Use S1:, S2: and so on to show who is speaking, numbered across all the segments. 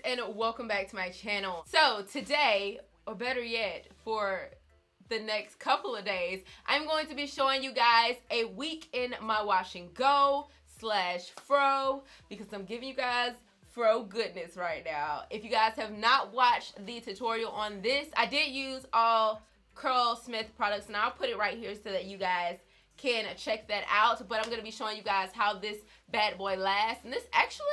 S1: and welcome back to my channel. So today, or better yet, for the next couple of days, I'm going to be showing you guys a week in my wash and go / fro, because I'm giving you guys fro goodness right now. If you guys have not watched the tutorial on this, I did use all Gurlll Smith products, and I'll put it right here so that you guys can check that out. But I'm going to be showing you guys how this bad boy lasts. And this actually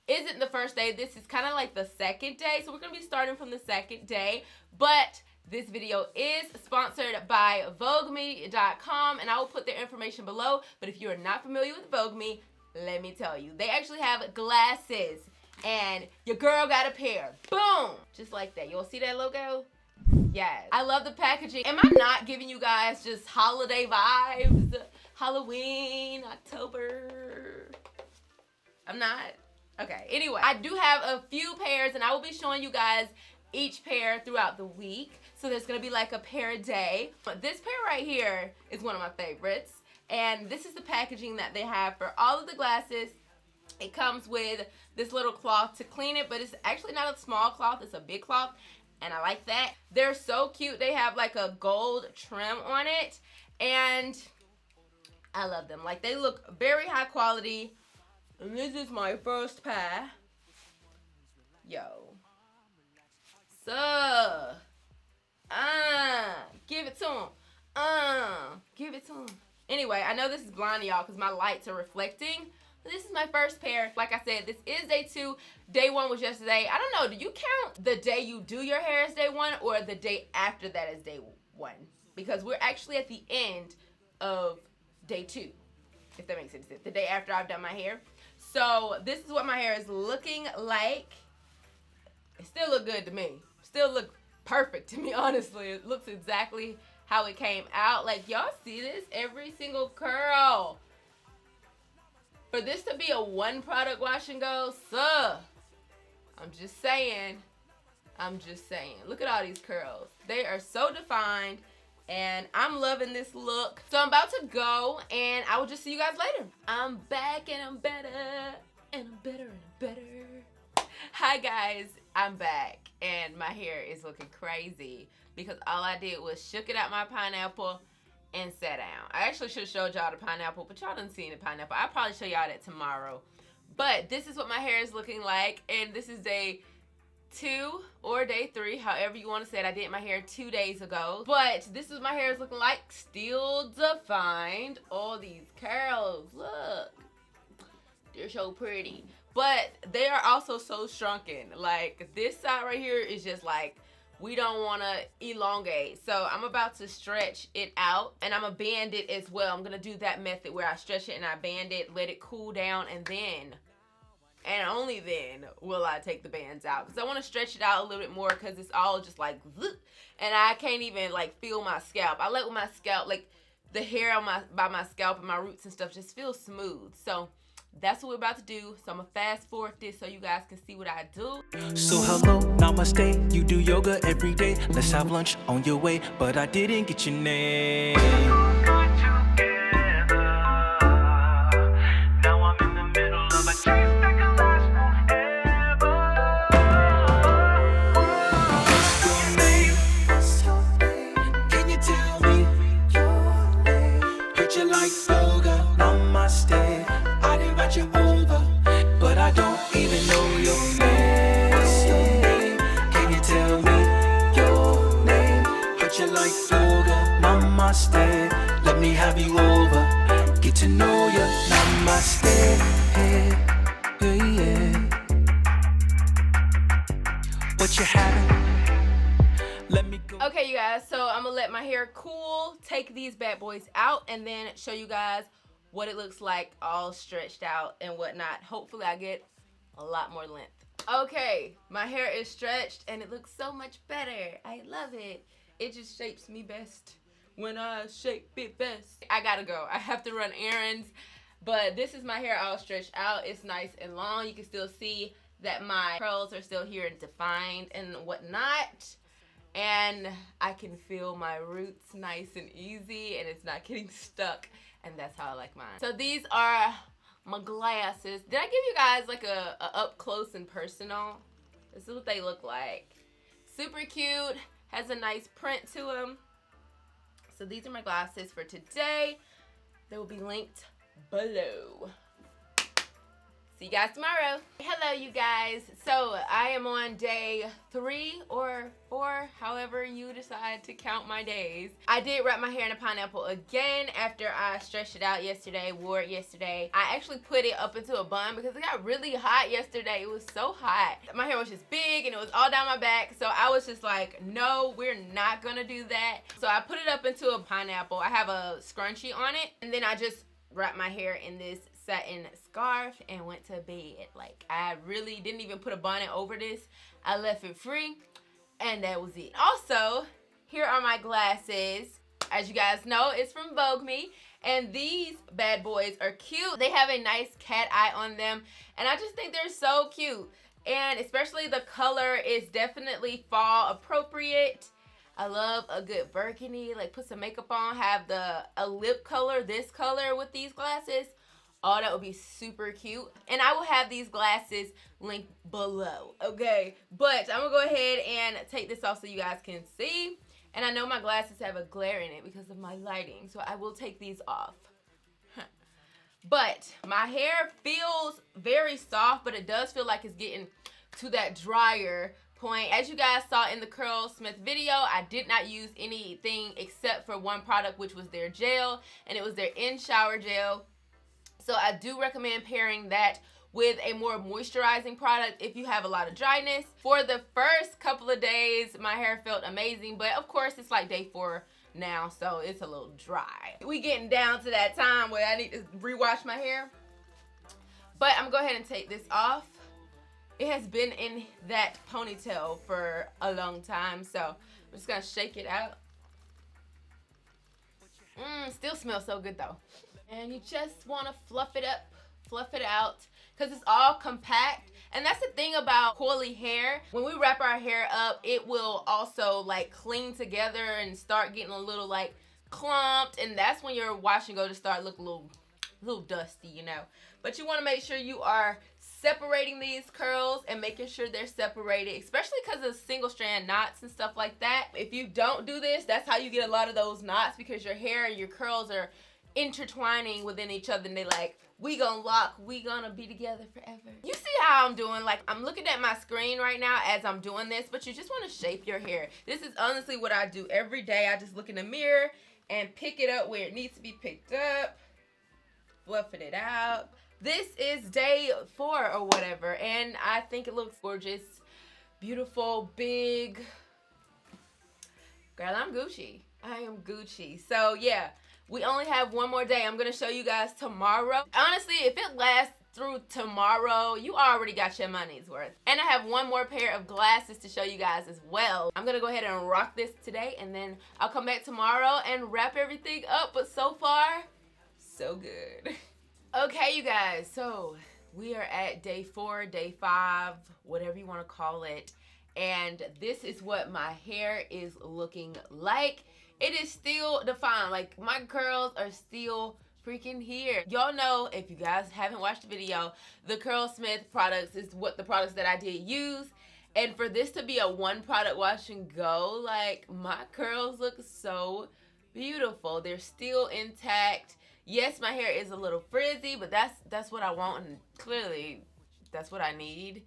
S1: isn't the first day. This is kind of like the second day. So we're going to be starting from the second day. But this video is sponsored by VogueMe.com, and I will put their information below. But if you are not familiar with VogueMe, let me tell you, they actually have glasses, and your girl got a pair. Boom! Just like that. You'll see that logo? Yes. I love the packaging. Am I not giving you guys just holiday vibes? Halloween, October. I'm not? Okay. Anyway, I do have a few pairs, and I will be showing you guys each pair throughout the week. So there's going to be like a pair a day. But this pair right here is one of my favorites. And this is the packaging that they have for all of the glasses. It comes with this little cloth to clean it, but it's actually not a small cloth. It's a big cloth. And I like that. They're so cute. They have like a gold trim on it. And I love them. Like, they look very high quality. And this is my first pair. Yo. So. Give it to him. Give it to him. Anyway, I know this is blind to y'all because my lights are reflecting. This is my first pair. Like I said, this is day 2. Day 1 was yesterday. I don't know. Do you count the day you do your hair as day 1 or the day after that as day 1? Because we're actually at the end of day 2, if that makes sense. The day after I've done my hair. So this is what my hair is looking like. It still look good to me. Still look perfect to me, honestly. It looks exactly how it came out. Like, y'all see this? Every single curl. For this to be a one product wash and go, I'm just saying. Look at all these curls. They are so defined, and I'm loving this look. So I'm about to go, and I will just see you guys later. I'm back, and I'm better, and I'm better, and I'm better. Hi guys, I'm back, and my hair is looking crazy because all I did was shook it out my pineapple and sat down. I actually should have showed y'all the pineapple, but y'all done seen the pineapple. I'll probably show y'all that tomorrow. But this is what my hair is looking like, and this is day 2 or day 3, however you want to say it. I did my hair 2 days ago. But this is what my hair is looking like. Still defined. All these curls, look. They're so pretty. But they are also so shrunken. Like, this side right here is just like, we don't want to elongate. So I'm about to stretch it out, and I'm going to band it as well. I'm going to do that method where I stretch it and I band it, let it cool down, and then, and only then, will I take the bands out. Because I want to stretch it out a little bit more because it's all just like, and I can't even like feel my scalp. I let my scalp, like the hair on by my scalp and my roots and stuff just feel smooth. So that's what we're about to do. So I'm gonna fast forward this so you guys can see what I do.
S2: So hello, namaste. You do yoga every day. Let's have lunch on your way, but I didn't get your name. Now I'm in the middle of a chase that can last forever. What's your name? Can you tell me your name? Heard you like yoga, namaste. I'd invite you over, but I don't even know your name. What's your name? Can you tell me your name? Heard you like yoga, namaste. Let me have you over, get to know you, namaste. Yeah. What you having? Let me go.
S1: Okay, you guys, so I'm gonna let my hair cool, take these bad boys out, and then show you guys what it looks like all stretched out and whatnot. Hopefully I get a lot more length. Okay, my hair is stretched and it looks so much better. I love it. It just shapes me best when I shape it best. I gotta go. I have to run errands, but this is my hair all stretched out. It's nice and long. You can still see that my curls are still here and defined and whatnot. And I can feel my roots nice and easy, and it's not getting stuck. And that's how I like mine. So these are my glasses. Did I give you guys like a up close and personal This is what they look like. Super cute. Has a nice print to them. So these are my glasses for today. They will be linked below. See you guys tomorrow. Hello, you guys. So I am on day 3 or 4, however you decide to count my days. I did wrap my hair in a pineapple again after I stretched it out yesterday, wore it yesterday. I actually put it up into a bun because it got really hot yesterday. It was so hot. My hair was just big and it was all down my back. So I was just like, no, we're not gonna do that. So I put it up into a pineapple. I have a scrunchie on it. And then I just wrapped my hair in this satin scarf and went to bed. Like, I really didn't even put a bonnet over this. I left it free and that was it. Also, here are my glasses. As you guys know, it's from Vogue Me, and these bad boys are cute. They have a nice cat eye on them and I just think they're so cute, and especially the color is definitely fall appropriate. I love a good burgundy, like put some makeup on, have a lip color, this color with these glasses. Oh, that would be super cute. And I will have these glasses linked below, okay? But I'm gonna go ahead and take this off so you guys can see. And I know my glasses have a glare in it because of my lighting, so I will take these off. But my hair feels very soft, but it does feel like it's getting to that drier point. As you guys saw in the Curlsmith video, I did not use anything except for one product, which was their gel, and it was their in-shower gel. So I do recommend pairing that with a more moisturizing product if you have a lot of dryness. For the first couple of days, my hair felt amazing, but of course it's like day 4 now, so it's a little dry. We getting down to that time where I need to rewash my hair. But I'm gonna go ahead and take this off. It has been in that ponytail for a long time, so I'm just gonna shake it out. Still smells so good though. And you just want to fluff it up, fluff it out, because it's all compact. And that's the thing about coily hair. When we wrap our hair up, it will also like cling together and start getting a little like clumped, and that's when your wash and go to start looking a little dusty, you know. But you want to make sure you are separating these curls and making sure they're separated, especially because of single strand knots and stuff like that. If you don't do this, that's how you get a lot of those knots, because your hair and your curls are intertwining within each other, and they like, we gonna lock, we gonna be together forever. You see how I'm doing? Like, I'm looking at my screen right now as I'm doing this, but you just want to shape your hair. This is honestly what I do every day. I just look in the mirror and pick it up where it needs to be picked up, fluffing it out. This is day 4 or whatever, and I think it looks gorgeous, beautiful, big. Girl, I'm Gucci. I am Gucci. So yeah, we only have one more day. I'm going to show you guys tomorrow. Honestly, if it lasts through tomorrow, you already got your money's worth. And I have one more pair of glasses to show you guys as well. I'm going to go ahead and rock this today, and then I'll come back tomorrow and wrap everything up. But so far, so good. Okay, you guys. So we are at day 4, day 5, whatever you want to call it. And this is what my hair is looking like. It is still defined. Like, my curls are still freaking here. Y'all know, if you guys haven't watched the video, the Curlsmith products is what the products that I did use. And for this to be a one product wash and go, like, my curls look so beautiful. They're still intact. Yes, my hair is a little frizzy, but that's what I want, and clearly that's what I need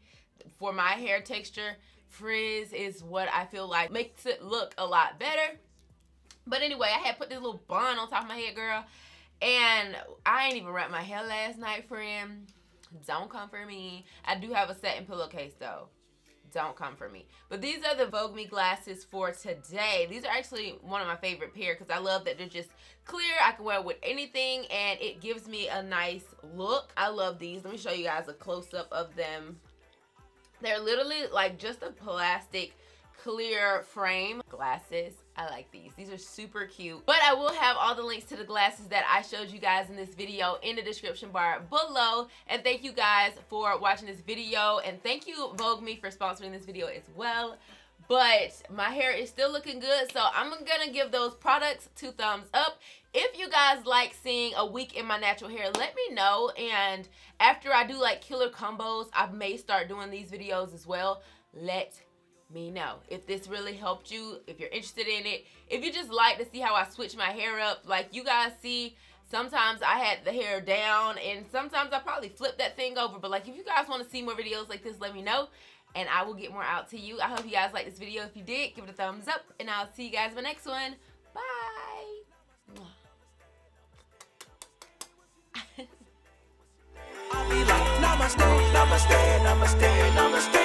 S1: for my hair texture. Frizz is what I feel like makes it look a lot better. But anyway, I had put this little bun on top of my head, girl. And I ain't even wrapped my hair last night, friend. Don't come for me. I do have a satin pillowcase, though. Don't come for me. But these are the Vogue Me glasses for today. These are actually one of my favorite pair because I love that they're just clear. I can wear it with anything, and it gives me a nice look. I love these. Let me show you guys a close-up of them. They're literally like just a plastic clear frame glasses. I like these. These are super cute. But I will have all the links to the glasses that I showed you guys in this video in the description bar below. And thank you guys for watching this video. And thank you, Vogue Me, for sponsoring this video as well. But my hair is still looking good, so I'm gonna give those products 2 thumbs up. If you guys like seeing a week in my natural hair, let me know. And after I do like killer combos, I may start doing these videos as well. let me know if this really helped you, if you're interested in it, if you just like to see how I switch my hair up. Like you guys see, sometimes I had the hair down and sometimes I probably flip that thing over. But like if you guys want to see more videos like this, let me know and I will get more out to you. I hope you guys like this video. If you did, give it a thumbs up and I'll see you guys in my next one. Bye.
S2: I'll be like, namaste, namaste, namaste, namaste.